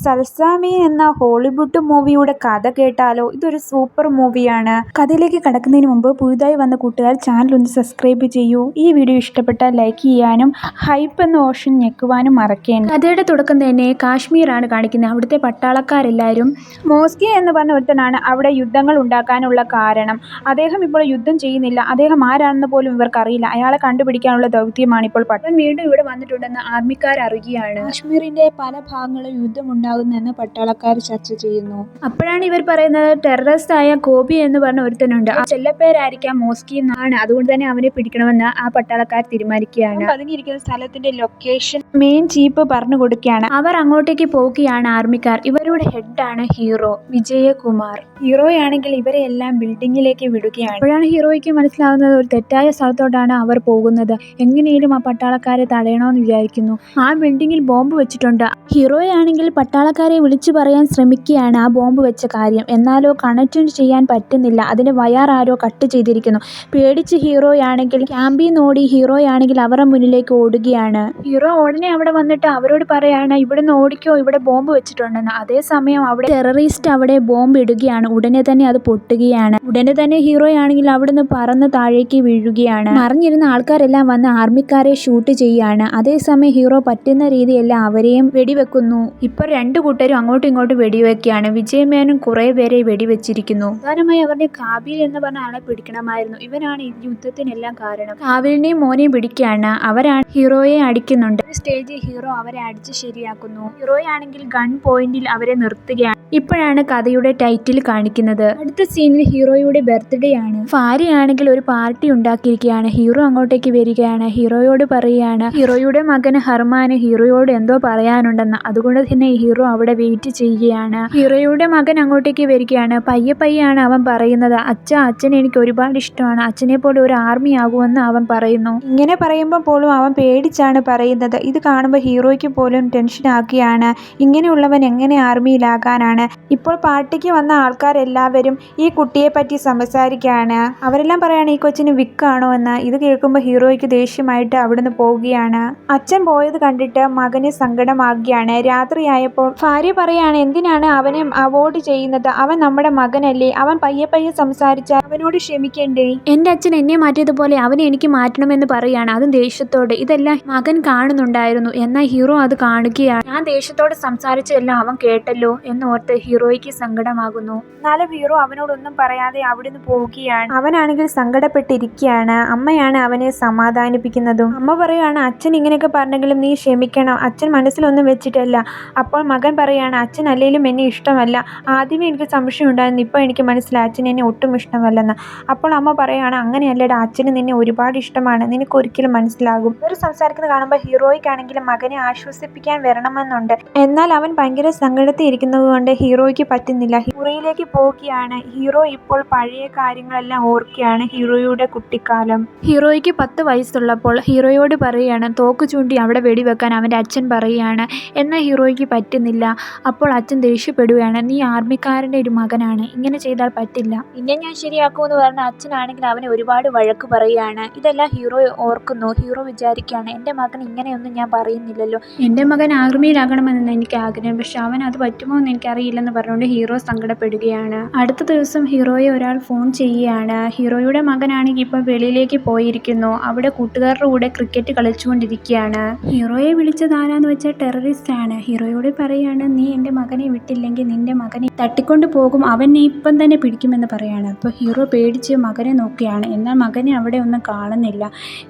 സൽസാമീൻ എന്ന ഹോളിവുഡ് മൂവിയുടെ കഥ കേട്ടാലോ? ഇതൊരു സൂപ്പർ മൂവിയാണ്. കഥയിലേക്ക് കടക്കുന്നതിന് മുമ്പ് പുതുതായി വന്ന കൂട്ടുകാർ ചാനൽ ഒന്ന് സബ്സ്ക്രൈബ് ചെയ്യൂ. ഈ വീഡിയോ ഇഷ്ടപ്പെട്ടാൽ ലൈക്ക് ചെയ്യാനും ഹൈപ്പ് എന്ന ഓപ്ഷൻ ഞെക്കുവാനും മറക്കേണ്ട. കഥയുടെ തുടക്കം തന്നെ കാശ്മീരാണ് കാണിക്കുന്നത്. അവിടുത്തെ പട്ടാളക്കാരെല്ലാവരും മോസ്കി എന്ന് പറഞ്ഞ ഒരുത്തനാണ് അവിടെ യുദ്ധങ്ങൾ ഉണ്ടാക്കാനുള്ള കാരണം. അദ്ദേഹം ഇപ്പോൾ യുദ്ധം ചെയ്യുന്നില്ല. അദ്ദേഹം ആരാണെന്ന് പോലും ഇവർക്കറിയില്ല. അയാളെ കണ്ടുപിടിക്കാനുള്ള ദൗത്യമാണ് ഇപ്പോൾ. പട്ടൻ വീണ്ടും ഇവിടെ വന്നിട്ടുണ്ടെന്ന് ആർമിക്കാർ അറിയുകയാണ്. കാശ്മീരിന്റെ പല ഭാഗങ്ങളും യുദ്ധമുണ്ടാകുന്നെന്ന് പട്ടാളക്കാർ ചർച്ച ചെയ്യുന്നു. അപ്പോഴാണ് ഇവർ പറയുന്നത് ടെററിസ്റ്റ് ആയ കോബി എന്ന് പറഞ്ഞ ഒരുത്തനുണ്ട്. ആ ചെല്ലപ്പേരായിരിക്കാം മോസ്കി എന്നാണ്. അതുകൊണ്ട് തന്നെ അവനെ പിടിക്കണമെന്ന് ആ പട്ടാളക്കാർ തീരുമാനിക്കുകയാണ്. പതുങ്ങിയിരിക്കുന്ന സ്ഥലത്തിന്റെ ലൊക്കേഷൻ മെയിൻ ചീഫ് പറഞ്ഞു കൊടുക്കുകയാണ്. അവർ അങ്ങോട്ടേക്ക് പോവുകയാണ് ആർമിക്കാർ. ഇവരുടെ ഹെഡാണ് ഹീറോ വിജയകുമാർ. ഹീറോയാണെങ്കിൽ ഇവരെ എല്ലാം ബിൽഡിങ്ങിലേക്ക് വിടുകയാണ്. അപ്പോഴാണ് ഹീറോയ്ക്ക് മനസ്സിലാവുന്നത് ഒരു തെറ്റായ സ്ഥലത്തോട്ടാണ് അവർ പോകുന്നത്. എങ്ങനെയും ആ പട്ടാളക്കാരെ തടയണമെന്ന് വിചാരിക്കുന്നു. ആ ബിൽഡിങ്ങിൽ ബോംബ് വെച്ചിട്ടുണ്ട്. ഹീറോയാണെങ്കിൽ പട്ടാളക്കാരെ വിളിച്ചു പറയാൻ ശ്രമിക്കുകയാണ് ആ ബോംബ് വെച്ച കാര്യം. എന്നാലോ കണക്ട് ചെയ്യാൻ പറ്റുന്നില്ല. അതിന് വയർ ആരോ കട്ട് ചെയ്തിരിക്കുന്നു. പേടിച്ച് ഹീറോയാണെങ്കിൽ ക്യാമ്പിൽ നോടി ഹീറോയാണെങ്കിൽ അവരുടെ മുന്നിലേക്ക് ഓടുകയാണ്. ഹീറോ ഉടനെ അവിടെ വന്നിട്ട് അവരോട് പറയാണ് ഇവിടുന്ന് ഓടിക്കോ, ഇവിടെ ബോംബ് വെച്ചിട്ടുണ്ടെന്ന്. അതേസമയം അവിടെ ടെററിസ്റ്റ് അവിടെ ബോംബ് ഇടുകയാണ്. ഉടനെ തന്നെ അത് പൊട്ടുകയാണ്. ഉടനെ തന്നെ ഹീറോയാണെങ്കിൽ അവിടുന്ന് പറന്ന് താഴേക്ക് വീഴുകയാണ്. മറിഞ്ഞിരുന്ന ആൾക്കാരെല്ലാം വന്ന് ആർമിക്കാരെ ഷൂട്ട് ചെയ്യുകയാണ്. അതേസമയം ഹീറോ പറ്റുന്ന രീതിയെല്ലാം അവരെയും വെടിവെക്കുന്നു. ഇപ്പോൾ രണ്ടു കൂട്ടരും അങ്ങോട്ടും ഇങ്ങോട്ടും വെടിവെക്കുകയാണ്. വിജയമേനും കുറെ പേരെ വെടിവെച്ചിരിക്കുന്നു. പ്രധാനമായി അവരുടെ കാബിൽ എന്ന് പറഞ്ഞ ആളെ പിടിക്കണമായിരുന്നു. ഇവനാണ് ഈ യുദ്ധത്തിനെല്ലാം കാരണം. കാബിലിനെയും മോനെയും പിടിക്കുകയാണ്. അവരാണ് ഹീറോയെ അടിക്കുന്നുണ്ട്. സ്റ്റേജിൽ ഹീറോ അവരെ അടിച്ച് ശരിയാക്കുന്നു. ഹീറോയാണെങ്കിൽ ഗൺ പോയിന്റിൽ അവരെ നിർത്തുകയാണ്. ഇപ്പോഴാണ് കഥയുടെ ടൈറ്റിൽ കാണിക്കുന്നത്. അടുത്ത സീനിൽ ഹീറോയുടെ ബർത്ത്ഡേ ആണ്. ഭാര്യയാണെങ്കിൽ ഒരു പാർട്ടി ഉണ്ടാക്കിയിരിക്കുകയാണ്. ഹീറോ അങ്ങോട്ടേക്ക് വരികയാണ്. ഹീറോയോട് പറയുകയാണ് ഹീറോയുടെ മകൻ ഹർമാന് ഹീറോയോട് എന്തോ പറയാനുണ്ടെന്ന്. അതുകൊണ്ട് തന്നെ ഹീറോ അവിടെ വെയിറ്റ് ചെയ്യുകയാണ്. ഹീറോയുടെ മകൻ അങ്ങോട്ടേക്ക് വരികയാണ്. പയ്യാണ് അവൻ പറയുന്നത് അച്ഛൻ എനിക്ക് ഒരുപാട് ഇഷ്ടമാണ്. അച്ഛനെ പോലെ ഒരു ആർമി ആകുമെന്ന് അവൻ പറയുന്നു. ഇങ്ങനെ പറയുമ്പോൾ പോലും അവൻ പേടിച്ചാണ് പറയുന്നത്. ഇത് കാണുമ്പോൾ ഹീറോയ്ക്ക് പോലും ടെൻഷൻ ആക്കുകയാണ്. ഇങ്ങനെയുള്ളവൻ എങ്ങനെ ആർമിയിലാകാനാണ്? ഇപ്പോൾ പാർട്ടിക്ക് വന്ന ആൾക്കാരെല്ലാവരും ഈ കുട്ടിയെ പറ്റി സംസാരിക്കുകയാണ്. അവരെല്ലാം പറയാണ് ഈ കൊച്ചിന് വിക്കാണോ എന്ന്. ഇത് കേൾക്കുമ്പോൾ ഹീറോയ്ക്ക് ദേഷ്യമായിട്ട് അവിടുന്ന് പോവുകയാണ്. അച്ഛൻ പോയത് കണ്ടിട്ട് മകന് സങ്കടമാകുകയാണ്. രാത്രിയായപ്പോൾ ഭാര്യ പറയാണ് എന്തിനാണ് അവനെ അവോയ്ഡ് ചെയ്യുന്നത്? അവൻ നമ്മുടെ മകനല്ലേ? അവൻ പയ്യെ സംസാരിച്ചാൽ അവനോട് ക്ഷമിക്കണ്ടേ? എന്റെ അച്ഛൻ എന്നെ മാറ്റിയതുപോലെ അവനെ എനിക്ക് മാറ്റണമെന്ന് പറയാണ്. അതും ദേഷ്യത്തോടെ. ഇതെല്ലാം മകൻ കാണുന്നുണ്ടായിരുന്നു. എന്നാൽ ഹീറോ അത് കാണുകയാണ്. ഞാൻ ദേഷ്യത്തോടെ സംസാരിച്ചതെല്ലാം അവൻ കേട്ടല്ലോ എന്ന് ഓർത്ത് ഹീറോയ്ക്ക് സങ്കടമാകുന്നു. എന്നാലും ഹീറോ അവനോടൊന്നും പറയാതെ അവിടുന്ന് പോവുകയാണ്. അവനാണെങ്കിൽ സങ്കടപ്പെട്ടിരിക്കുകയാണ്. അമ്മയാണ് അവനെ സമാധാനിപ്പിക്കുന്നതും. അമ്മ പറയുകയാണ് അച്ഛൻ ഇങ്ങനെയൊക്കെ പറഞ്ഞെങ്കിലും നീ ക്ഷമിക്കണം. അച്ഛൻ മനസ്സിലൊന്നും വെച്ചിട്ടല്ല. അപ്പോൾ മകൻ പറയാണ് അച്ഛൻ അല്ലെങ്കിലും എന്നെ ഇഷ്ടമല്ല. ആദ്യമേ എനിക്ക് സംശയം ഉണ്ടായിരുന്നു. ഇപ്പോൾ എനിക്ക് മനസ്സിലായി അച്ഛൻ എന്നെ ഒട്ടും ഇഷ്ടമല്ലെന്ന്. അപ്പോൾ അമ്മ പറയുകയാണ് അങ്ങനെയല്ലടാ, അച്ഛന് നിന്നെ ഒരുപാട് ഇഷ്ടമാണ്. നിനക്ക് ഒരിക്കലും മനസ്സിലാകും. ഇവർ സംസാരിക്കുന്നത് കാണുമ്പോൾ ഹീറോയ്ക്കാണെങ്കിലും മകനെ ആശ്വസിപ്പിക്കാൻ വരണമെന്നുണ്ട്. എന്നാൽ അവൻ ഭയങ്കര സങ്കടത്തിൽ ഇരിക്കുന്നത് കൊണ്ട് ഹീറോയ്ക്ക് പറ്റുന്നില്ല. മുറിയിലേക്ക് പോവുകയാണ്. ഹീറോ ഇപ്പോൾ പഴയ കാര്യങ്ങളെല്ലാം ഓർക്കുകയാണ്. ഹീറോയുടെ കുട്ടിക്കാലം. ഹീറോയ്ക്ക് 10 വയസ്സുള്ളപ്പോൾ ഹീറോയോട് പറയുകയാണ് തോക്ക് ചൂണ്ടി അവിടെ വെടിവെക്കാൻ അവൻ്റെ അച്ഛൻ പറയുകയാണ്. എന്നാൽ ഹീറോയ്ക്ക് പറ്റുന്നില്ല. അപ്പോൾ അച്ഛൻ ദേഷ്യപ്പെടുകയാണ്. നീ ആർമിക്കാരൻ്റെ ഒരു മകനാണ്, ഇങ്ങനെ ചെയ്താൽ പറ്റില്ല. പിന്നെ ഞാൻ ശരിയാക്കുമെന്ന് പറഞ്ഞ അച്ഛനാണെങ്കിൽ അവനെ ഒരുപാട് വഴക്ക് പറയുകയാണ്. ഇതെല്ലാം ഹീറോ ഓർക്കുന്നു. ഹീറോ വിചാരിക്കുകയാണ് എൻ്റെ മകൻ ഇങ്ങനെയൊന്നും ഞാൻ പറയുന്നില്ലല്ലോ. എൻ്റെ മകൻ ആർമിയിലാകണമെന്ന് എനിക്ക് ആഗ്രഹം. പക്ഷെ അവൻ അത് പറ്റുമോ എന്ന് എനിക്കറിയില്ലെന്ന് പറഞ്ഞുകൊണ്ട് ഹീറോ സങ്കടപ്പെടുകയാണ്. അടുത്ത ദിവസം ഹീറോയെ ഒരാൾ ഫോൺ ചെയ്യുകയാണ്. ഹീറോയുടെ മകനാണെങ്കിൽ ഇപ്പോൾ വെളിയിലേക്ക് പോയിരിക്കുന്നു. അവിടെ കൂട്ടുകാരുടെ കൂടെ ക്രിക്കറ്റ് കളിച്ചുകൊണ്ടിരിക്കുകയാണ്. ഹീറോയെ വിളിച്ചത് ആരാന്ന് വെച്ചാൽ ടെററിസ്റ്റ് ആണ്. ഹീറോയോട് പറയാണ് നീ എൻ്റെ മകനെ വിട്ടില്ലെങ്കിൽ നിന്റെ മകനെ തട്ടിക്കൊണ്ട് പോകും, അവൻ നീ ഇപ്പം തന്നെ പിടിക്കുമെന്ന് പറയാണ്. അപ്പോൾ ഹീറോ പേടിച്ച് മകനെ നോക്കുകയാണ്. എന്നാൽ മകനെ അവിടെ ഒന്നും കാണുന്നില്ല.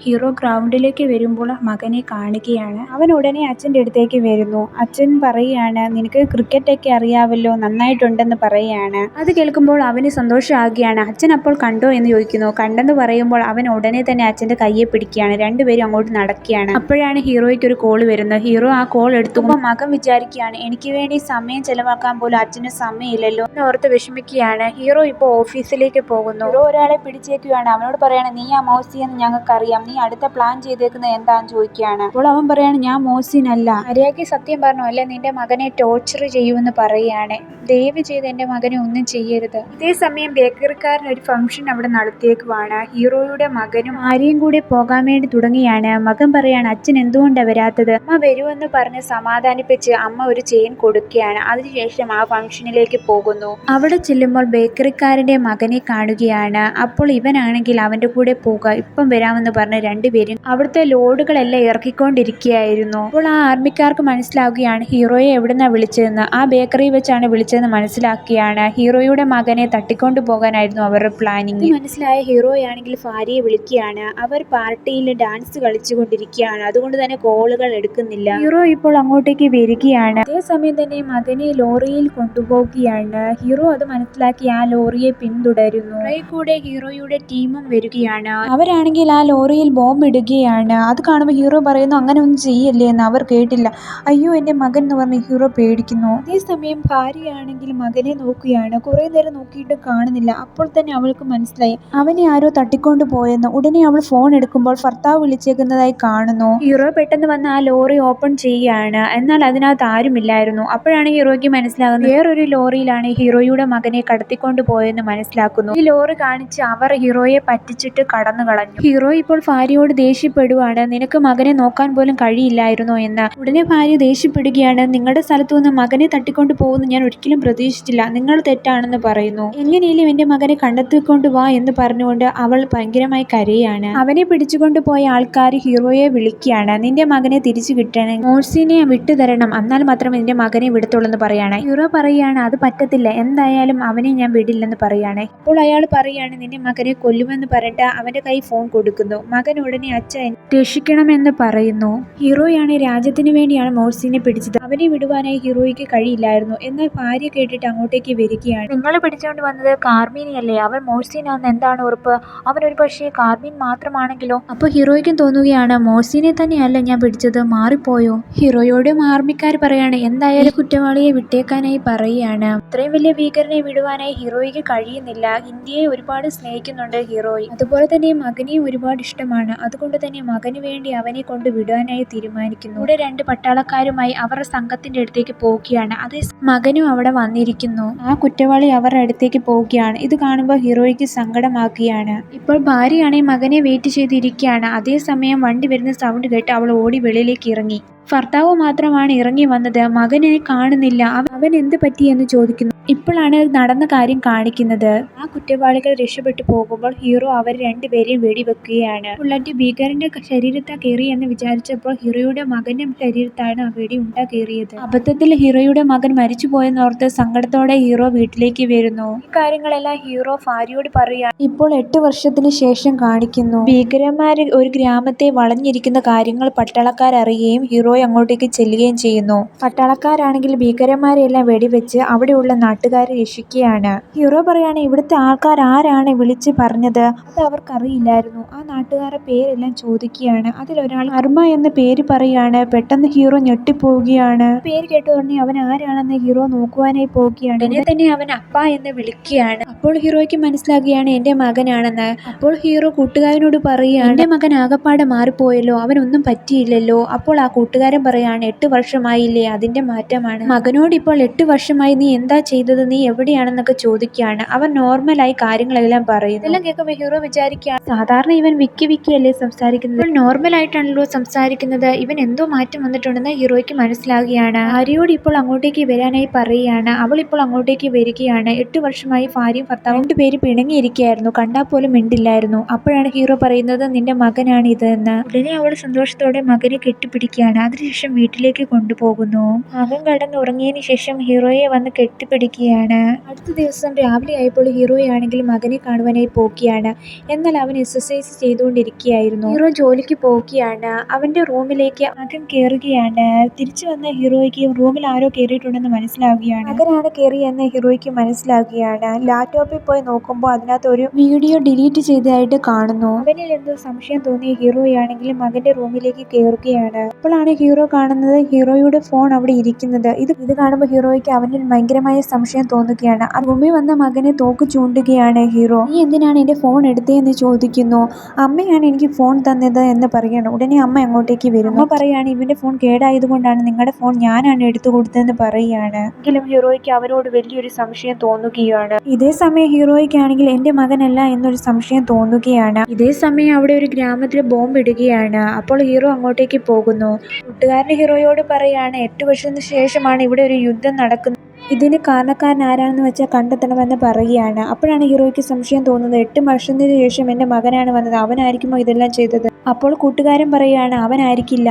ഹീറോ ഗ്രൗണ്ടിലേക്ക് വരുമ്പോൾ മകനെ കാണുകയാണ്. അവൻ ഉടനെ അച്ഛൻ്റെ അടുത്തേക്ക് വരുന്നു. അച്ഛൻ പറയുകയാണ് നിനക്ക് ക്രിക്കറ്റൊക്കെ അറിയാമല്ലോ, നന്നായിട്ടുണ്ടെന്ന് പറയുകയാണ്. അത് കേൾക്കുമ്പോൾ അവന് സന്തോഷമാകുകയാണ്. അച്ഛൻ അപ്പോൾ കണ്ടോ എന്ന് ചോദിക്കുന്നു. കണ്ടെന്ന് പറയുമ്പോൾ അവൻ ഉടനെ തന്നെ അച്ഛൻ്റെ കയ്യെ പിടിക്കുകയാണ്. രണ്ടുപേരും അങ്ങോട്ട് നടക്കുകയാണ്. അപ്പോഴാണ് ഹീറോയ്ക്ക് ഒരു കോൾ വരുന്നത്. ഹീറോ ആ കോൾ എടുത്തുമ്പോൾ മകൻ വിചാരിക്കുകയാണ് എനിക്ക് വേണ്ടി സമയം ചെലവാക്കാൻ പോലും അച്ഛന് സമയമില്ലല്ലോ എന്ന് ഓർത്ത് വിഷമിക്കുകയാണ്. ഹീറോ ഇപ്പോൾ ഓഫീസിലേക്ക് പോകുന്നു. ഹീറോ ഒരാളെ പിടിച്ചേക്കുകയാണ്. അവനോട് പറയാണ് നീ ആ മോസി എന്ന് ഞങ്ങൾക്കറിയാം, നീ അടുത്ത പ്ലാൻ ചെയ്തേക്കുന്നത് എന്താണെന്ന് ചോദിക്കുകയാണ്. അപ്പോൾ അവൻ പറയാണ് ഞാൻ മോസിനല്ല, മര്യാദയ്ക്ക് സത്യം പറഞ്ഞു അല്ലെ നിന്റെ മകനെ ടോർച്ചർ ചെയ്യുമെന്ന് പറയുകയാണ്. ദയവ് ചെയ്ത് എൻ്റെ മകനെ ഒന്നും ചെയ്യരുത്. ഇതേസമയം ബേക്കറിക്കാരൻ ഒരു ഫംഗ്ഷൻ അവിടെ നടത്തിയേക്കുവാണ്. ഹീറോയുടെ മകനും ഭാര്യയും കൂടെ പോകാൻ വേണ്ടി തുടങ്ങിയാണ്. മകൻ പറയാണ് അച്ഛൻ എന്തുകൊണ്ടാണ് വരാത്തത്? അമ്മ വരുമെന്ന് പറഞ്ഞ് സമാധാനിപ്പിച്ച് അമ്മ ഒരു ചെയിൻ കൊടുക്കുകയാണ്. അതിനുശേഷം ആ ഫംഗ്ഷനിലേക്ക് പോകുന്നു. അവിടെ ചെല്ലുമ്പോൾ ബേക്കറിക്കാരൻ്റെ മകനെ കാണുകയാണ്. അപ്പോൾ ഇവനാണെങ്കിൽ അവൻ്റെ കൂടെ പോകുക, ഇപ്പം വരാമെന്ന് പറഞ്ഞ് രണ്ടുപേരും അവിടുത്തെ ലോഡുകളെല്ലാം ഇറക്കിക്കൊണ്ടിരിക്കുകയായിരുന്നു. അപ്പോൾ ആ ആർമിക്കാർക്ക് മനസ്സിലാവുകയാണ് ഹീറോയെ എവിടുന്നാ വിളിച്ചതെന്ന്. ആ ബേക്കറി വെച്ചാണ് വിളിച്ചതെന്ന് മനസ്സിലാക്കുകയാണ്. ഹീറോയുടെ മകനെ തട്ടിക്കൊണ്ടു പോകാനായിരുന്നു അവരുടെ പ്ലാനിങ്. മനസ്സിലായ ഹീറോയാണെങ്കിൽ ഭാര്യയെ വിളിക്കുകയാണ്. അവർ പാർട്ടിയിൽ ഡാൻസ് കളിച്ചുകൊണ്ടിരിക്കുകയാണ്. അതുകൊണ്ട് തന്നെ കോളുകൾ എടുക്കുന്നില്ല. ഹീറോ ഇപ്പോൾ അങ്ങോട്ടേക്ക് വരികയാണ്. അതേസമയം തന്നെ മകനെ ലോറിയിൽ കൊണ്ടുപോവുകയാണ്. ഹീറോ അത് മനസ്സിലാക്കി ആ ലോറിയെ പിന്തുടരുന്നു. കൂടെ ഹീറോയുടെ ടീമും വരികയാണ്. അവരാണെങ്കിൽ ആ ലോറിയിൽ ബോംബ് ഇടുകയാണ്. അത് കാണുമ്പോൾ ഹീറോ പറയുന്നു അങ്ങനെ ഒന്നും ചെയ്യല്ലേ എന്ന്. അവർ കേട്ടില്ല. അയ്യോ എൻ്റെ മകൻ എന്ന് പറഞ്ഞ് ഹീറോ പേടിക്കുന്നു. അതേസമയം ഭാര്യയാണെങ്കിൽ മകനെ നോക്കുകയാണ്. കുറേ നേരം നോക്കിയിട്ട് കാണുന്നില്ല. അപ്പോൾ തന്നെ അവൾക്ക് മനസ്സിലായി അവനെ ആരോ തട്ടിക്കൊണ്ടു പോയെന്ന്. ഉടനെ അവൾ ഫോൺ എടുക്കുമ്പോൾ ഭർത്താവ് വിളിച്ചേക്കുന്നതായി കാണുന്നു. ഹീറോ പെട്ടെന്ന് വന്ന് ആ ലോറി ഓപ്പൺ ചെയ്യുകയാണ്. എന്നാൽ അതിനകത്ത് ആരുമില്ലായിരുന്നു. അപ്പോഴാണ് ഹീറോയ്ക്ക് മനസ്സിലാകുന്നത് വേറൊരു ലോറിയിലാണ് ഹീറോയുടെ മകനെ കടത്തിക്കൊണ്ടു പോയെന്ന് മനസ്സിലാക്കുന്നു. ഈ ലോറി കാണിച്ച് അവർ ഹീറോയെ പറ്റിച്ചിട്ട് കടന്നു കളഞ്ഞു. ഹീറോ ഇപ്പോൾ ഭാര്യയോട് ദേഷ്യപ്പെടുവാണ്. നിനക്ക് മകനെ നോക്കാൻ പോലും കഴിയില്ലായിരുന്നോ എന്ന്. ഉടനെ ഭാര്യ ദേഷ്യപ്പെടുകയാണ്. നിങ്ങളുടെ സ്ഥലത്തു നിന്ന് മകനെ തട്ടിക്കൊണ്ടു പോകുന്നു ഞാൻ ഒരിക്കലും പ്രതീക്ഷിച്ചില്ല. നിങ്ങൾ തെറ്റാണെന്ന് പറയുന്നു. എങ്ങനെയും എൻ്റെ മകനെ കണ്ടെത്തിക്കൊണ്ട് വാ എന്ന് പറഞ്ഞുകൊണ്ട് അവൾ ഭയങ്കരമായി കരയാണ്. അവനെ പിടിച്ചുകൊണ്ടു പോയ ആൾക്കാർ ഹീറോയെ വിളിക്കുകയാണ്. നിന്റെ മകനെ തിരിച്ചു കിട്ടണം, മോഴ്സിനെ വിട്ടുതരണം, എന്നാൽ മാത്രമേ നിന്റെ മകനെ വിടത്തുള്ളൂ എന്ന് പറയാണ്. ഹീറോ പറയുകയാണ് അത് പറ്റത്തില്ല, എന്തായാലും അവനെ ഞാൻ വിടില്ലെന്ന് പറയാണ്. അപ്പോൾ അയാൾ പറയുകയാണ് നിന്റെ മകനെ കൊല്ലുമെന്ന് പറഞ്ഞിട്ട് അവന്റെ കൈ ഫോൺ കൊടുക്കുന്നു. മകൻ ഉടനെ അച്ഛൻ രക്ഷിക്കണമെന്ന് പറയുന്നു. ഹീറോയാണ് രാജ്യത്തിന് വേണ്ടിയാണ് മോഴ്സിനെ പിടിച്ചത്. അവനെ വിടുവാനായി ഹീറോയ്ക്ക് കഴിയില്ലായിരുന്നു. എന്നാൽ ഭാര്യ കേട്ടിട്ട് അങ്ങോട്ടേക്ക് വരികയാണ്. നിങ്ങൾ പിടിച്ചുകൊണ്ട് വന്നത് കാർമീനെയല്ലേ? അവൻ മോഴ്സിനാന്ന് എന്താണ് ഉറപ്പ്? അവൻ ഒരു പക്ഷേ കാർമീൻ മാത്രമാണെങ്കിലോ? അപ്പോൾ ഹീറോയ്ക്കും തോന്നുകയാണ് മോഴ്സിനെ തന്നെയല്ല ഞാൻ പിടിച്ചത്, മാറിപ്പോയോ? ഹീറോയോട് ആർമിക്കാർ പറയാണ് എന്തായാലും കുറ്റവാളിയെ വിട്ടേക്കാനായി പറയുകയാണ്. ഇത്രയും വലിയ ഭീകരനെ വിടുവാനായി ഹീറോയ്ക്ക് കഴിയുന്നില്ല. ഇന്ത്യയെ ഒരുപാട് സ്നേഹിക്കുന്നുണ്ട് ഹീറോയ്. അതുപോലെ തന്നെ മകനെയും ഒരുപാട് ഇഷ്ടമാണ്. അതുകൊണ്ട് തന്നെ മകന് വേണ്ടി അവനെ കൊണ്ട് വിടുവാനായി തീരുമാനിക്കുന്നു. ഇവിടെ രണ്ട് പട്ടാളക്കാരുമായി അവരുടെ സംഘത്തിന്റെ അടുത്തേക്ക് പോവുകയാണ്. അതേ മകനും അവിടെ വന്നിരിക്കുന്നു. ആ കുറ്റവാളി അവരുടെ അടുത്തേക്ക് പോവുകയാണ്. ഇത് കാണുമ്പോൾ ഹീറോയ്ക്ക് സങ്കടമാക്കുകയാണ്. ഇപ്പോൾ ഭാര്യയാണെങ്കിൽ മകനെ വെയിറ്റ് ചെയ്തിരിക്കുകയാണ്. അതേസമയം വണ്ടി വരുന്ന സൗണ്ട് കേട്ട് അവൾ ഓടി വെളിയിലേക്ക് ഇറങ്ങി. ഭർത്താവ് മാത്രമാണ് ഇറങ്ങി വന്നത്. മകനെ കാണുന്നില്ല. അവൻ എന്ത് പറ്റിയെന്ന് ചോദിക്കുന്നു. ഇപ്പോഴാണ് നടന്ന കാര്യം കാണിക്കുന്നത്. ആ കുറ്റവാളികൾ രക്ഷപ്പെട്ടു പോകുമ്പോൾ ഹീറോ അവർ രണ്ടുപേരെയും വെടിവെക്കുകയാണ്. ബുള്ളറ്റ് ഭീകരന്റെ ശരീരത്താ കയറിയെന്ന് വിചാരിച്ചപ്പോൾ ഹീറോയുടെ മകന്റെ ശരീരത്താണ് ആ വെടി കയറിയത്. അബദ്ധത്തിൽ ഹീറോയുടെ മകൻ മരിച്ചുപോയെന്നോർത്ത് സങ്കടത്തോടെ ഹീറോ വീട്ടിലേക്ക് വരുന്നു. ഈ കാര്യങ്ങളെല്ലാം ഹീറോ ഭാര്യയോട് പറയുകയാണ്. ഇപ്പോൾ 8 വർഷത്തിന് ശേഷം കാണിക്കുന്നു. ഭീകരന്മാര് ഒരു ഗ്രാമത്തെ വളഞ്ഞിരിക്കുന്ന കാര്യങ്ങൾ പട്ടാളക്കാരറിയുകയും ഹീറോയെ അങ്ങോട്ടേക്ക് ചെല്ലുകയും ചെയ്യുന്നു. പട്ടാളക്കാരാണെങ്കിൽ ഭീകരന്മാരെല്ലാം വെടിവെച്ച് അവിടെയുള്ള നാട്ടുകാരെ രക്ഷിക്കുകയാണ്. ഹീറോ പറയാണ് ഇവിടുത്തെ ആൾക്കാർ ആരാണ് വിളിച്ച് പറഞ്ഞത്? അത് അവർക്കറിയില്ലായിരുന്നു. ആ നാട്ടുകാരുടെ പേരെല്ലാം ചോദിക്കുകയാണ്. അതിലൊരാൾ അർമ്മ എന്ന പേര് പറയാണ്. പെട്ടെന്ന് ഹീറോ ഞെട്ടിപ്പോവുകയാണ്. പേര് കേട്ട ഉടനെ അവൻ ആരാണെന്ന് ഹീറോ നോക്കുവാനായി പോവുകയാണ്. ഉടനെ തന്നെ അവൻ അപ്പ എന്ന് വിളിക്കുകയാണ്. അപ്പോൾ ഹീറോയ്ക്ക് മനസ്സിലാകുകയാണ് എന്റെ മകനാണെന്ന്. അപ്പോൾ ഹീറോ കൂട്ടുകാരനോട് പറയുകയാണ് എന്റെ മകൻ ആകപ്പാടെ മാറിപ്പോയല്ലോ, അവനൊന്നും പറ്റിയില്ലല്ലോ. അപ്പോൾ ആ കൂട്ടുകാരൻ പറയാണ് 8 വർഷമായില്ലേ, അതിന്റെ മാറ്റമാണ്. മകനോട് ഇപ്പോൾ 8 വർഷമായി നീ എന്താ ചെയ്തത്, നീ എവിടെയാണെന്നൊക്കെ ചോദിക്കുകയാണ്. അവൻ നോർമലായി കാര്യങ്ങളെല്ലാം പറയുന്നു. ഇതെല്ലാം കേൾക്കുമ്പോൾ ഹീറോ വിചാരിക്കുകയാണ് സാധാരണ ഇവൻ വിക്കിയല്ലേ സംസാരിക്കുന്നത്, നോർമൽ ആയിട്ടാണല്ലോ സംസാരിക്കുന്നത്, ഇവൻ എന്തോ മാറ്റം വന്നിട്ടുണ്ടെന്ന് ഹീറോയ്ക്ക് മനസ്സിലാകുകയാണ്. ഭാര്യയോട് ഇപ്പോൾ അങ്ങോട്ടേക്ക് വരാനായി പറയുകയാണ്. അവൾ ഇപ്പോൾ അങ്ങോട്ടേക്ക് വരികയാണ്. 8 വർഷമായി ഭാര്യയും ഭർത്താവും രണ്ടുപേര് പിണങ്ങിയിരിക്കുകയായിരുന്നു. കണ്ടാൽ പോലും മിണ്ടില്ലായിരുന്നു. അപ്പോഴാണ് ഹീറോ പറയുന്നത് നിന്റെ മകനാണ് ഇത് എന്ന്. ഉടനെ അവൾ സന്തോഷത്തോടെ മകനെ കെട്ടിപ്പിടിക്കുകയാണ്. അതിനുശേഷം വീട്ടിലേക്ക് കൊണ്ടുപോകുന്നു. മകൻ കിടന്നുറങ്ങിയതിന് ശേഷം ഹീറോയെ വന്ന് കെട്ടിപ്പിടിക്കുകയാണ്. അടുത്ത ദിവസം രാവിലെ ആയപ്പോൾ ഹീറോയാണെങ്കിൽ മകനെ കാണുവാനായി പോവുകയാണ്. എന്നാൽ അവൻ എക്സസൈസ് ചെയ്തുകൊണ്ടിരിക്കുകയായിരുന്നു. ഹീറോ ജോലിക്ക് പോവുകയാണ്. അവന്റെ റൂമിലേക്ക് മകൻ കയറുകയാണ്. തിരിച്ചു വന്ന ഹീറോയ്ക്ക് റൂമിൽ ആരോ കയറിയിട്ടുണ്ടെന്ന് മനസ്സിലാവുകയാണ്. മകനാണ് കയറിയെന്ന് ഹീറോയ്ക്ക് മനസ്സിലാവുകയാണ്. ലാപ്ടോപ്പിൽ പോയി നോക്കുമ്പോൾ അതിനകത്ത് ഒരു വീഡിയോ ഡിലീറ്റ് ചെയ്തതായിട്ട് കാണുന്നു. അവനിൽ എന്തോ സംശയം തോന്നിയ ഹീറോയാണെങ്കിൽ മകന്റെ റൂമിലേക്ക് കയറുകയാണ്. അപ്പോഴാണ് ഹീറോ കാണുന്നത് ഹീറോയുടെ ഫോൺ അവിടെ ഇരിക്കുന്നത്. ഇത് കാണുമ്പോൾ ഹീറോയ്ക്ക് അവനിൽ ഭയങ്കരമായ സംശയം തോന്നുകയാണ്. റൂമിൽ വന്ന മകനെ തോക്ക് ചൂണ്ടുകയാണ് ഹീറോ. നീ എന്തിനാണ് എന്റെ ഫോൺ എടുത്തതെന്ന് ചോദിക്കുന്നു. അമ്മയാണ് എനിക്ക് ഫോൺ തന്നത് എന്ന് പറയണം. ഉടനെ അമ്മ അങ്ങോട്ടേക്ക് വരുന്നു. അമ്മ പറയാണ് ഇവന്റെ ഫോൺ കേടായതുകൊണ്ടാണ് നിങ്ങളുടെ ഫോൺ ഞാനാണ് എടുത്തു കൊടുത്തതെന്ന് പറയുകയാണ്. എങ്കിലും ഹീറോയ്ക്ക് അവരോട് വലിയൊരു സംശയം തോന്നുകയാണ്. ഇതേ സമയം ഹീറോയ്ക്കാണെങ്കിൽ എന്റെ മകനല്ല എന്നൊരു സംശയം തോന്നുകയാണ്. ഇതേ സമയം അവിടെ ഒരു ഗ്രാമത്തിൽ ബോംബ് ഇടുകയാണ്. അപ്പോൾ ഹീറോ അങ്ങോട്ടേക്ക് പോകുന്നു. കൂട്ടുകാരൻ ഹീറോയോട് പറയാണ് 8 വർഷത്തിന് ശേഷമാണ് ഇവിടെ ഒരു യുദ്ധം നടക്കുന്നത്. ഇതിന് കാരണക്കാരൻ ആരാണെന്ന് വെച്ചാൽ കണ്ടെത്തണമെന്ന് പറയുകയാണ്. അപ്പോഴാണ് ഹീറോയ്ക്ക് സംശയം തോന്നുന്നത്. 8 വർഷത്തിന് ശേഷം എൻ്റെ മകനാണ് വന്നത്, അവനായിരിക്കുമോ ഇതെല്ലാം ചെയ്തത്? അപ്പോൾ കൂട്ടുകാരൻ പറയുകയാണ് അവനായിരിക്കില്ല.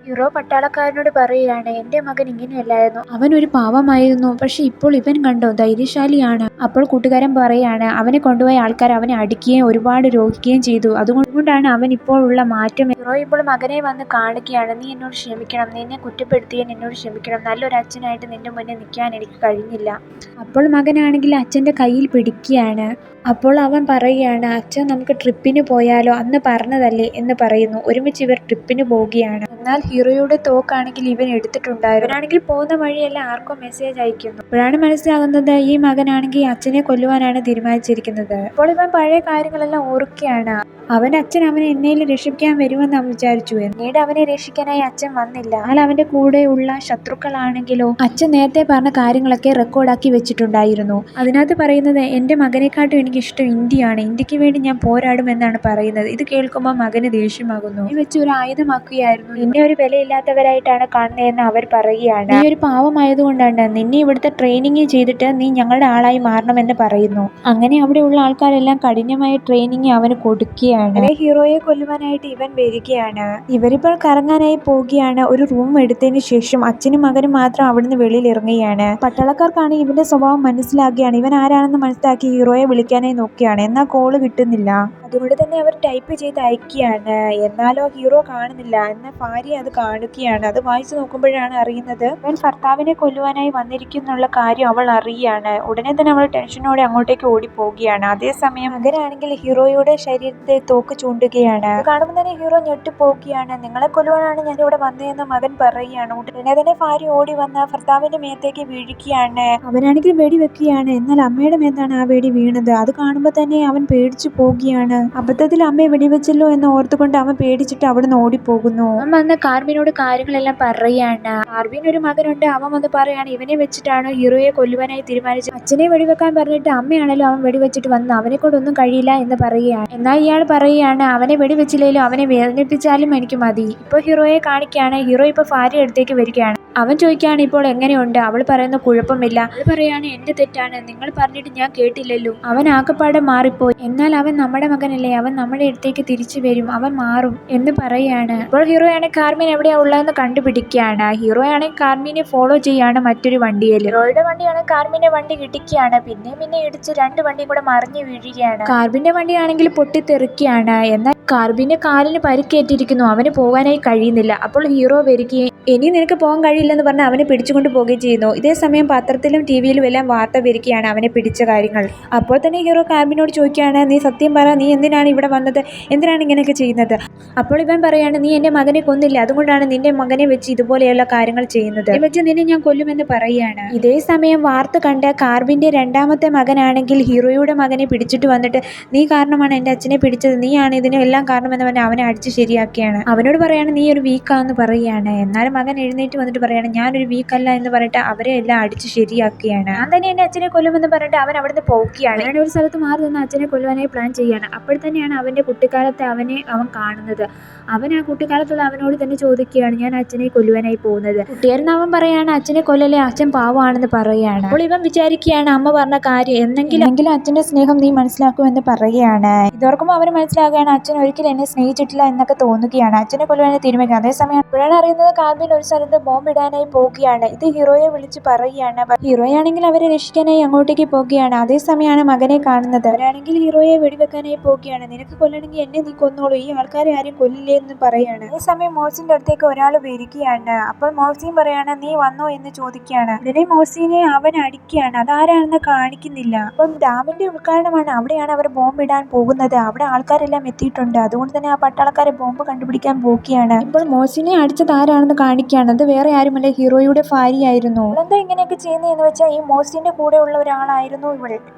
ഹീറോ പട്ടാളക്കാരനോട് പറയുകയാണ് എൻ്റെ മകൻ ഇങ്ങനെയല്ലായിരുന്നു, അവൻ ഒരു പാവമായിരുന്നു, പക്ഷെ ഇപ്പോൾ ഇവൻ കണ്ടോ ധൈര്യശാലിയാണ്. അപ്പോൾ കൂട്ടുകാരൻ പറയാണ് അവനെ കൊണ്ടുപോയ ആൾക്കാർ അവനെ അടിക്കുകയും ഒരുപാട് രോഗിക്കുകയും ചെയ്തു, അതുകൊണ്ടാണ് അവൻ ഇപ്പോൾ ഉള്ള മാറ്റം. ഹീറോ ഇപ്പോൾ മകനെ വന്ന് കാണിക്കുകയാണ്. നീ എന്നോട് ക്ഷമിക്കണം, നിന്നെ കുറ്റപ്പെടുത്തിയാൽ എന്നോട് ക്ഷമിക്കണം, നല്ലൊരു അച്ഛനായിട്ട് നിന്റെ മുന്നിൽ നിൽക്കാൻ എനിക്ക് കഴിഞ്ഞില്ല. അപ്പോൾ മകനാണെങ്കിൽ അച്ഛൻ്റെ കയ്യിൽ പിടിക്കുകയാണ്. അപ്പോൾ അവൻ പറയുകയാണ് അച്ഛൻ നമുക്ക് ട്രിപ്പിന് പോയാലോ, അന്ന് പറഞ്ഞതല്ലേ എന്ന് പറയുന്നു. ഒരുമിച്ച് ഇവർ ട്രിപ്പിന് പോവുകയാണ്. എന്നാൽ ഹീറോയുടെ തോക്കാണെങ്കിൽ ഇവൻ എടുത്തിട്ടുണ്ടായിരുന്നു. ഇവനാണെങ്കിൽ പോകുന്ന വഴിയെല്ലാം ആർക്കോ മെസ്സേജ് അയക്കുന്നു. അപ്പോഴാണ് മനസ്സിലാകുന്നത് ഈ മകനാണെങ്കിൽ അച്ഛനെ കൊല്ലുവാനാണ് തീരുമാനിച്ചിരിക്കുന്നത്. അപ്പോൾ ഇവൻ പഴയ കാര്യങ്ങളെല്ലാം ഓർക്കുകയാണ്. അച്ഛൻ അവനെ എന്നേലും രക്ഷിക്കാൻ വരുമെന്ന് അവൻ വിചാരിച്ചു. പിന്നീട് അവനെ രക്ഷിക്കാനായി അച്ഛൻ വന്നില്ല. എന്നാൽ അവന്റെ കൂടെയുള്ള ശത്രുക്കളാണെങ്കിലോ അച്ഛൻ നേരത്തെ പറഞ്ഞ കാര്യങ്ങളൊക്കെ റെക്കോർഡാക്കി വെച്ചിട്ടുണ്ടായിരുന്നു. അതിനകത്ത് പറയുന്നത് എൻ്റെ മകനെക്കാട്ടും എനിക്ക് ഇഷ്ടം ഇന്ത്യയാണ്, ഇന്ത്യക്ക് വേണ്ടി ഞാൻ പോരാടും എന്നാണ് പറയുന്നത്. ഇത് കേൾക്കുമ്പോൾ മകന് ദേഷ്യമാകുന്നു. ഇത് വെച്ച് ഒരു ആയുധമാക്കുകയായിരുന്നു. നിന്നെ ഒരു വിലയില്ലാത്തവരായിട്ടാണ് കാണുന്നതെന്ന് അവർ പറയുകയാണ്. നീ ഒരു പാവമായതുകൊണ്ടാണ്, നിന്നെ ഇവിടുത്തെ ട്രെയിനിങ് ചെയ്തിട്ട് നീ ഞങ്ങളുടെ ആളായി മാറണമെന്ന് പറയുന്നു. അങ്ങനെ അവിടെയുള്ള ആൾക്കാരെല്ലാം കഠിനമായ ട്രെയിനിങ് അവന് കൊടുക്കുകയാണ്. ഹീറോയെ കൊല്ലുവാനായിട്ട് ഇവൻ വരികയാണ്. ഇവരിപ്പോൾ കറങ്ങാനായി പോവുകയാണ്. ഒരു റൂം എടുത്തതിന് ശേഷം അച്ഛനും മകനും മാത്രം അവിടുന്ന് വെളിയിൽ ഇറങ്ങുകയാണ്. പട്ടാളക്കാർക്കാണ് ഇവന്റെ സ്വഭാവം മനസ്സിലാക്കുകയാണ്. ഇവൻ ആരാണെന്ന് മനസ്സിലാക്കി ഹീറോയെ വിളിക്കാനായി നോക്കുകയാണ്. എന്നാൽ കോള് കിട്ടുന്നില്ല. അതുകൊണ്ട് തന്നെ അവർ ടൈപ്പ് ചെയ്ത് അയക്കുകയാണ്. എന്നാലോ ഹീറോ കാണുന്നില്ല. എന്നാൽ ഭാര്യ അത് കാണുകയാണ്. അത് വായിച്ചു നോക്കുമ്പോഴാണ് അറിയുന്നത് അവൻ ഭർത്താവിനെ കൊല്ലുവാനായി വന്നിരിക്കുന്നുള്ള കാര്യം അവൾ അറിയുകയാണ്. ഉടനെ തന്നെ അവൾ ടെൻഷനോടെ അങ്ങോട്ടേക്ക് ഓടിപ്പോവുകയാണ്. അതേസമയം മകനാണെങ്കിൽ ഹീറോയുടെ ശരീരത്തെ തോക്ക് ചൂണ്ടുകയാണ്. കാണുമ്പോൾ തന്നെ ഹീറോ ഞെട്ടിപ്പോവുകയാണ്. നിങ്ങളെ കൊല്ലുവാനാണ് ഞാൻ ഇവിടെ വന്നതെന്ന് മകൻ പറയുകയാണ്. ഉടനെ തന്നെ ഭാര്യ ഓടി വന്ന് ഭർത്താവിന്റെ മേത്തേക്ക് വീഴിക്കുകയാണ്. അവനാണെങ്കിൽ വെടി വെക്കുകയാണ്. എന്നാൽ അമ്മയുടെ മേത്താണ് ആ വെടി വീണത്. അത് കാണുമ്പോൾ തന്നെ അവൻ പേടിച്ചു പോവുകയാണ്. അബദ്ധത്തിൽ അമ്മയെ വെടിവെച്ചല്ലോ എന്ന് ഓർത്തുകൊണ്ട് അവൻ പേടിച്ചിട്ട് അവിടുന്ന് ഓടിപ്പോകുന്നു. അവൻ വന്ന് കാർബിനോട് കാര്യങ്ങളെല്ലാം പറയുകയാണ്. കാർബിൻ ഒരു മകനുണ്ട്. അവൻ വന്ന് പറയാണ് ഇവനെ വെച്ചിട്ടാണ് ഹീറോയെ കൊല്ലുവാനായി തീരുമാനിച്ചത്. അച്ഛനെ വെടിവെക്കാൻ പറഞ്ഞിട്ട് അമ്മയാണല്ലോ അവൻ വെടിവെച്ചിട്ട് വന്ന്, അവനെ കൊണ്ടൊന്നും കഴിയില്ല എന്ന് പറയുകയാണ്. എന്നാൽ ഇയാൾ പറയുകയാണ് അവനെ വെടിവെച്ചില്ലേലും അവനെ വേദനിപ്പിച്ചാലും എനിക്ക് മതി. ഇപ്പോൾ ഹീറോയെ കാണിക്കുകയാണ്. ഹീറോ ഇപ്പോൾ ഭാര്യ അടുത്തേക്ക് വരികയാണ്. അവൻ ചോദിക്കുകയാണ് ഇപ്പോൾ എങ്ങനെയുണ്ട്? അവൾ പറയുന്ന കുഴപ്പമില്ല. അവൾ പറയാണ് എന്റെ തെറ്റാണ്, നിങ്ങൾ പറഞ്ഞിട്ട് ഞാൻ കേട്ടില്ലല്ലോ. അവൻ ആകപ്പാടെ മാറിപ്പോയി. എന്നാൽ അവൻ നമ്മുടെ മകനല്ലേ, അവൻ നമ്മുടെ അടുത്തേക്ക് തിരിച്ചു വരും, അവൻ മാറും എന്ന് പറയാണ്. ഇപ്പോൾ ഹീറോയാണ് കാർമിൻ എവിടെയാ ഉള്ളതെന്ന് കണ്ടുപിടിക്കുകയാണ്. ഹീറോയാണെങ്കിൽ കാർമിനെ ഫോളോ ചെയ്യാണ് മറ്റൊരു വണ്ടിയിൽ. ഹീറോയുടെ വണ്ടിയാണ് കാർമിന്റെ വണ്ടി കിട്ടിക്കുകയാണ്. പിന്നെ ഇടിച്ച് 2 വണ്ടിയും കൂടെ മറിഞ്ഞു വീഴുകയാണ്. കാർബിന്റെ വണ്ടിയാണെങ്കിൽ പൊട്ടിത്തെറിക്കുകയാണ്. എന്നാൽ കാർബിന്റെ കാലിന് പരിക്കേറ്റിരിക്കുന്നു. അവന് പോകാനായി കഴിയുന്നില്ല. അപ്പോൾ ഹീറോ വരികയും ഇനി നിനക്ക് പോകാൻ കഴിയില്ലെന്ന് പറഞ്ഞ് അവനെ പിടിച്ചുകൊണ്ട് പോവുകയും ചെയ്യുന്നു. ഇതേ സമയം പത്രത്തിലും ടിവിയിലും എല്ലാം വാർത്ത വരികയാണ് അവനെ പിടിച്ച കാര്യങ്ങൾ. അപ്പോൾ തന്നെ ഹീറോ കാർബിനോട് ചോദിക്കുകയാണ് നീ സത്യം പറ, നീ എന്തിനാണ് ഇവിടെ വന്നത്, എന്തിനാണ് ഇങ്ങനെയൊക്കെ ചെയ്യുന്നത്? അപ്പോൾ ഇവൻ പറയാണ് നീ എൻ്റെ മകനെ കൊന്നില്ല, അതുകൊണ്ടാണ് നിന്റെ മകനെ വെച്ച് ഇതുപോലെയുള്ള കാര്യങ്ങൾ ചെയ്യുന്നത്, വെച്ച് നിന്നെ ഞാൻ കൊല്ലുമെന്ന് പറയുകയാണ്. ഇതേ സമയം വാർത്ത കണ്ട കാർബിന്റെ 2ാമത്തെ മകനാണെങ്കിൽ ഹീറോയുടെ മകനെ പിടിച്ചിട്ട് വന്നിട്ട് നീ കാരണമാണ് എൻ്റെ അച്ഛനെ പിടിച്ചത്, നീയാണ് ഇതിന് എല്ലാം കാരണമെന്ന് പറഞ്ഞ് അവനെ അടിച്ച് ശരിയാക്കിയാണ്. അവനോട് പറയാണ് നീ ഒരു വീക്കാന്ന് പറയുകയാണ്. എന്നാലും മകൻ എഴുന്നേറ്റ് വന്നിട്ട് പറയാണ് ഞാനൊരു വീക്കല്ല എന്ന് പറഞ്ഞിട്ട് അവരെ എല്ലാം അടിച്ച് ശരിയാക്കുകയാണ്. ഞാൻ തന്നെ എൻ്റെ അച്ഛനെ കൊല്ലുമെന്ന് പറഞ്ഞിട്ട് അവൻ അവിടുന്ന് പോവുകയാണ്. അങ്ങനെ ഒരു സ്ഥലത്ത് മാറി നിന്ന് അച്ഛനെ കൊല്ലുവാനായി പ്ലാൻ ചെയ്യാണ്. അപ്പോൾ തന്നെയാണ് അവൻ്റെ കുട്ടിക്കാലത്തെ അവൻ കാണുന്നത്. അവൻ ആ കുട്ടിക്കാലത്തുള്ള അവനോട് തന്നെ ചോദിക്കുകയാണ് ഞാൻ അച്ഛനെ കൊല്ലുവാനായി പോകുന്നത്. കുട്ടിയായിരുന്നു അവൻ പറയാണ് അച്ഛനെ കൊല്ലല്ലേ, അച്ഛൻ പാവമാണെന്ന് പറയുകയാണ്. അപ്പോൾ ഇവൻ വിചാരിക്കുകയാണ് അമ്മ പറഞ്ഞ കാര്യം എന്നെങ്കിലും അച്ഛൻ്റെ സ്നേഹം നീ മനസ്സിലാക്കുമെന്ന് പറയുകയാണ്. ഇതോർക്കുമ്പോൾ അവന് മനസ്സിലാകുകയാണ് അച്ഛൻ ഒരിക്കലും എന്നെ സ്നേഹിച്ചിട്ടില്ല എന്നൊക്കെ തോന്നുകയാണ്. അച്ഛനെ കൊല്ലുവാനായി തീരുമാനിക്കുക. അതേസമയം അപ്പോഴാണ് അറിയുന്നത് കാർബിൻ ഒരു സ്ഥലത്ത് ബോംബ് ഇടാനായി പോവുകയാണ്. ഇത് ഹീറോയെ വിളിച്ച് പറയുകയാണ്. ഹീറോയാണെങ്കിൽ അവരെ രക്ഷിക്കാനായി അങ്ങോട്ടേക്ക് പോവുകയാണ്. അതേസമയമാണ് മകനെ കാണുന്നത്. അവരാണെങ്കിൽ ഹീറോയെ വെടിവെക്കാനായി പോവുകയാണ്. നിനക്ക് കൊല്ലണമെങ്കിൽ എന്നെ നീ കൊന്നോളൂ, ഈ ആൾക്കാരെ ആരും കൊല്ലില്ലേ എന്ന് പറയാണ്. അതേസമയം മോസിന്റെ അടുത്തേക്ക് ഒരാൾ വരികയാണ്. അപ്പോൾ മോസിൻ പറയാണ് നീ വന്നോ എന്ന് ചോദിക്കുകയാണ്. ഇതിനെ മോസിനെ അവൻ അടിക്കുകയാണ്. അതാരാണെന്ന് കാണിക്കുന്നില്ല. അപ്പം ഡാമിന്റെ ഉദ്ഘാടനമാണ്. അവിടെയാണ് അവർ ബോംബ് ഇടാൻ പോകുന്നത്. അവിടെ ആൾക്കാരെല്ലാം എത്തിയിട്ടുണ്ട്. അതുകൊണ്ട് തന്നെ ആ പട്ടാളക്കാരെ ബോംബ് കണ്ടുപിടിക്കാൻ പോവുകയാണ്. ഇപ്പോൾ മോസിനെ അടിച്ചത് ആരാണെന്ന് കാണിക്കുകയാണ്. അത് വേറെ ആരുമല്ല, ഹീറോയുടെ ഭാര്യയായിരുന്നു. എന്താ ഇങ്ങനെയൊക്കെ ചെയ്യുന്നതെന്ന് വെച്ചാൽ ഈ മോസിന്റെ കൂടെ ഉള്ള ഒരാളായിരുന്നു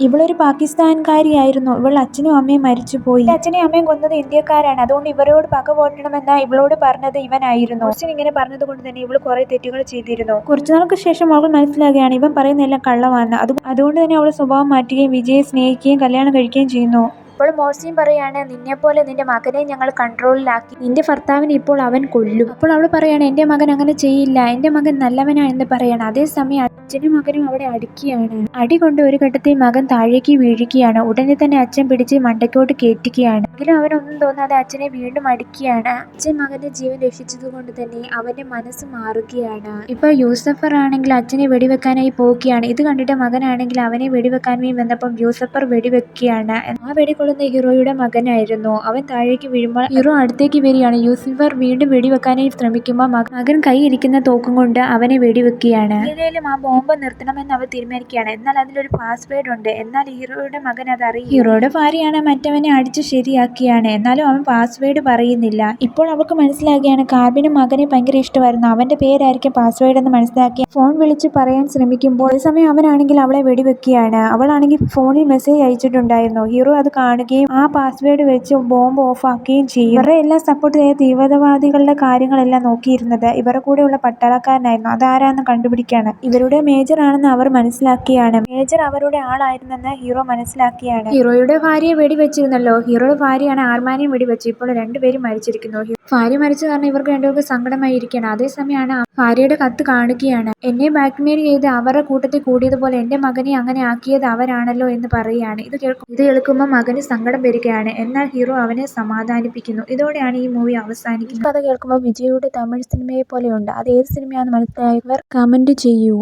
ഇവളൊരു പാകിസ്ഥാൻകാരിയായിരുന്നു. ഇവൾ അച്ഛനും അമ്മയും മരിച്ചുപോയി. അച്ഛനെയും അമ്മയും കൊന്നത് ഇന്ത്യക്കാരാണ്. അതുകൊണ്ട് ഇവരോട് പക പോറ്റണമെന്ന ഇവളോട് പറഞ്ഞത് ഇവനായിരുന്നു. മോസിൻ ഇങ്ങനെ പറഞ്ഞത് കൊണ്ട് തന്നെ ഇവൾ കുറെ തെറ്റുകൾ ചെയ്തിരുന്നു. കുറച്ചുനാൾക്ക് ശേഷം അവൾ മനസ്സിലാക്കുകയാണ് ഇവൻ പറയുന്നതെല്ലാം കള്ളമാണ്. അതുകൊണ്ട് തന്നെ അവൾ സ്വഭാവം മാറ്റുകയും വിജയെ സ്നേഹിക്കുകയും കല്യാണം കഴിക്കുകയും ചെയ്യുന്നു. അപ്പോൾ മോർസിയും പറയാണ്, നിന്നെപ്പോലെ നിന്റെ മകനെ ഞങ്ങൾ കൺട്രോളിലാക്കി, നിന്റെ ഭർത്താവിനെ ഇപ്പോൾ അവൻ കൊല്ലും. അപ്പോൾ അവൾ പറയാണ്, എന്റെ മകൻ അങ്ങനെ ചെയ്യില്ല, എന്റെ മകൻ നല്ലവനാ എന്ന് പറയാണ്. അതേസമയം അച്ഛനും മകനും അവിടെ അടിക്കുകയാണ്. അടി കൊണ്ട് ഒരു ഘട്ടത്തിൽ മകൻ താഴേക്ക് വീഴുകയാണ്. ഉടനെ തന്നെ അച്ഛൻ പിടിച്ച് മണ്ടയ്ക്കോട്ട് കയറ്റുകയാണ്. എങ്കിലും അവനൊന്നും തോന്നാതെ അച്ഛനെ വീണ്ടും അടിക്കുകയാണ്. അച്ഛൻ മകന്റെ ജീവൻ രക്ഷിച്ചതുകൊണ്ട് തന്നെ അവന്റെ മനസ്സ് മാറുകയാണ്. ഇപ്പൊ യൂസഫർ ആണെങ്കിൽ അച്ഛനെ വെടിവെക്കാനായി പോവുകയാണ്. ഇത് കണ്ടിട്ട് മകനാണെങ്കിൽ അവനെ വെടിവെക്കാനായി വന്നപ്പം യൂസഫർ വെടിവെക്കുകയാണ്. ആ വെടികൊള്ളുന്ന ഹീറോയുടെ മകനായിരുന്നു. അവൻ താഴേക്ക് വീഴുമ്പോൾ ഹീറോ അടുത്തേക്ക് വരികയാണ്. യൂസഫർ വീണ്ടും വെടിവെക്കാനായി ശ്രമിക്കുമ്പോൾ മകൻ കൈയിരിക്കുന്ന തോക്കും കൊണ്ട് അവനെ വെടിവെക്കുകയാണ്. ഏതായാലും ആ ബോംബ് നിർത്തണമെന്ന് അവർ തീരുമാനിക്കുകയാണ്. എന്നാൽ അതിലൊരു പാസ്വേഡ് ഉണ്ട്. എന്നാൽ ഹീറോയുടെ മകൻ അത് അറിയും. ഹീറോയുടെ ഭാര്യയാണ് മറ്റവനെ അടിച്ച് ശരിയാക്കിയാണ്. എന്നാലും അവൻ പാസ്വേഡ് പറയുന്നില്ല. ഇപ്പോൾ അവൾക്ക് മനസ്സിലാക്കുകയാണ് കാർബിന് മകനെ ഭയങ്കര ഇഷ്ടമായിരുന്നു. അവന്റെ പേരായിരിക്കും പാസ്വേഡ് എന്ന് മനസ്സിലാക്കി ഫോൺ വിളിച്ച് പറയാൻ ശ്രമിക്കുമ്പോൾ അതേസമയം അവനാണെങ്കിൽ അവളെ വെടിവെക്കുകയാണ്. അവളാണെങ്കിൽ ഫോണിൽ മെസ്സേജ് അയച്ചിട്ടുണ്ടായിരുന്നു. ഹീറോ അത് കാണുകയും ആ പാസ്വേഡ് വെച്ച് ബോംബ് ഓഫ് ആക്കുകയും ചെയ്യും. ഇവരുടെ എല്ലാം സപ്പോർട്ട് ചെയ്ത തീവ്രവാദികളുടെ കാര്യങ്ങളെല്ലാം നോക്കിയിരുന്നത് ഇവരുടെ കൂടെയുള്ള പട്ടാളക്കാരനായിരുന്നു. അതാരാന്ന് കണ്ടുപിടിക്കുകയാണ്. ഇവരുടെ മേജർ ആണെന്ന് അവർ മനസ്സിലാക്കിയാണ്. മേജർ അവരുടെ ആളായിരുന്നെന്ന് ഹീറോ മനസ്സിലാക്കിയാണ്. ഹീറോയുടെ ഭാര്യയെ വെടിവെച്ചിരുന്നല്ലോ. ഹീറോയുടെ ഭാര്യയാണ് ആർമാനെയും വെടിവെച്ചു. ഇപ്പോൾ രണ്ടുപേരും മരിച്ചിരിക്കുന്നു. ഭാര്യ മരിച്ചു കാരണം ഇവർക്ക് രണ്ടുപേർക്ക് സങ്കടമായിരിക്കുകയാണ്. അതേസമയമാണ് ഭാര്യയുടെ കത്ത് കാണുകയാണ്. എന്നെ ബ്ലാക്ക്മെയിൽ ചെയ്ത് അവരുടെ കൂട്ടത്തിൽ കൂടിയതുപോലെ എന്റെ മകനെ അങ്ങനെ ആക്കിയത് അവരാണല്ലോ എന്ന് പറയുകയാണ്. ഇത് കേൾക്കുമ്പോൾ മകന് സങ്കടം വരികയാണ്. എന്നാൽ ഹീറോ അവനെ സമാധാനിപ്പിക്കുന്നു. ഇതോടെയാണ് ഈ മൂവി അവസാനിക്കുന്നത്. കഥ കേൾക്കുമ്പോൾ വിജയുടെ തമിഴ് സിനിമയെ പോലെയുണ്ട്. അത് ഏത് സിനിമയാണെന്ന് മനസ്സിലായവർ കമന്റ് ചെയ്യൂ.